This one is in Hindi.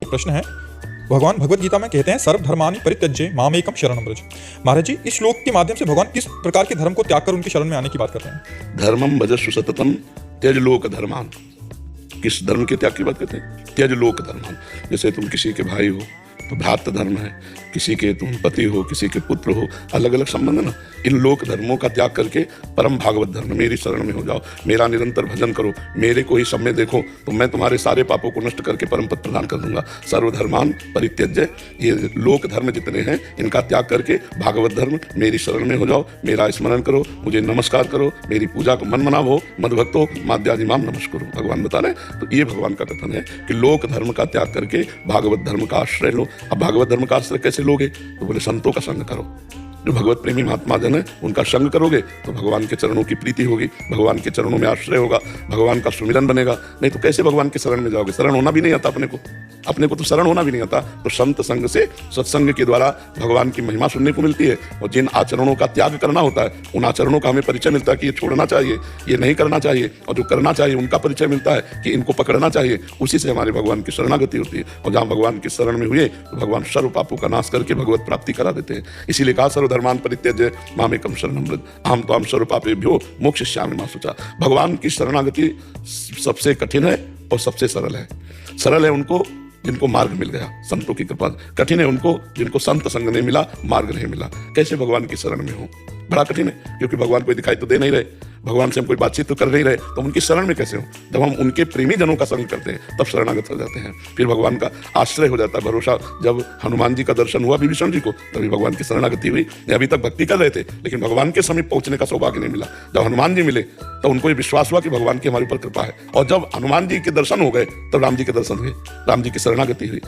एक प्रश्न है। भगवान भगवत गीता में कहते हैं सर्वधर्मानि परित्यज्य मामेकम शरणं व्रज। महाराज जी, इस श्लोक के माध्यम से भगवान किस प्रकार के धर्म को त्याग कर उनके शरण में आने की बात कर रहे हैं? धर्मम भजस्व सततम त्यज लोक धर्मान। किस धर्म के त्याग की बात करते हैं? त्यज लोक धर्मान। जैसे तुम किसी के भाई हो तो भ्रातृ धर्म है, किसी के तुम पति हो, किसी के पुत्र हो, अलग अलग संबंध है ना। इन लोक धर्मों का त्याग करके परम भागवत धर्म मेरी शरण में हो जाओ, मेरा निरंतर भजन करो, मेरे को ही सब में देखो तो मैं तुम्हारे सारे पापों को नष्ट करके परम पद प्रदान कर दूंगा। सर्वधर्मान परित्यज्य, ये लोक धर्म जितने हैं इनका त्याग करके भागवत धर्म मेरी शरण में हो जाओ, मेरा स्मरण करो, मुझे नमस्कार करो, मेरी पूजा को मन मनाओ, मदभक्तो माद्याजिमाम नमस्करो। भगवान बता रहे हैं। तो ये भगवान का कथन है कि लोक धर्म का त्याग करके भागवत धर्म का आश्रय लो। अब भागवत धर्म का आश्रय कैसे लोगे? तो बोले संतों का संग करो, जो भगवत प्रेमी महात्मा जन है उनका संग करोगे तो भगवान के चरणों की प्रीति होगी, भगवान के चरणों में आश्रय होगा, भगवान का सुमिरन बनेगा। नहीं तो कैसे भगवान के शरण में जाओगे? शरण होना भी नहीं आता अपने को तो शरण होना भी नहीं आता। तो संत संग से, सत्संग के द्वारा भगवान की महिमा सुनने को मिलती है। और जिन आचरणों का त्याग करना होता है उन आचरणों का हमें परिचय मिलता है कि ये छोड़ना चाहिए, ये नहीं करना चाहिए, और जो करना चाहिए उनका परिचय मिलता है कि इनको पकड़ना चाहिए। उसी से हमारे भगवान की शरणागति होती है। और जहाँ भगवान की शरण में हुए तो भगवान सर्व पापों का नाश करके भगवत प्राप्ति करा देते हैं। इसीलिए कहा सर्वधर्मान परित्यज्य मामेकम शरणं व्रज अहं त्वां सर्वपापेभ्यो मोक्षयिष्यामि मा शुचा। भगवान की शरणागति सबसे कठिन है और सबसे सरल है। सरल है उनको जिनको मार्ग मिल गया संतों की कृपा, कठिन है उनको जिनको संत संग नहीं मिला, मार्ग नहीं मिला। कैसे भगवान की शरण में हो? बड़ा कठिन है, क्योंकि भगवान कोई दिखाई तो दे नहीं रहे, भगवान से हम कोई बातचीत तो कर नहीं रहे, तो उनकी शरण में कैसे हो? जब हम उनके प्रेमी जनों का संग करते हैं तब शरणागत हो जाते हैं, फिर भगवान का आश्रय हो जाता है, भरोसा। जब हनुमान जी का दर्शन हुआ विभीषण जी को तभी भगवान की शरणागति हुई। अभी तक भक्ति कर रहे थे लेकिन भगवान के समीप पहुंचने का सौभाग्य नहीं मिला। जब हनुमान जी मिले तो उनको ये विश्वास हुआ कि भगवान की हमारे ऊपर कृपा है। और जब हनुमान जी के दर्शन हो गए तब राम जी के दर्शन हुए, राम जी की शरणागति हुई।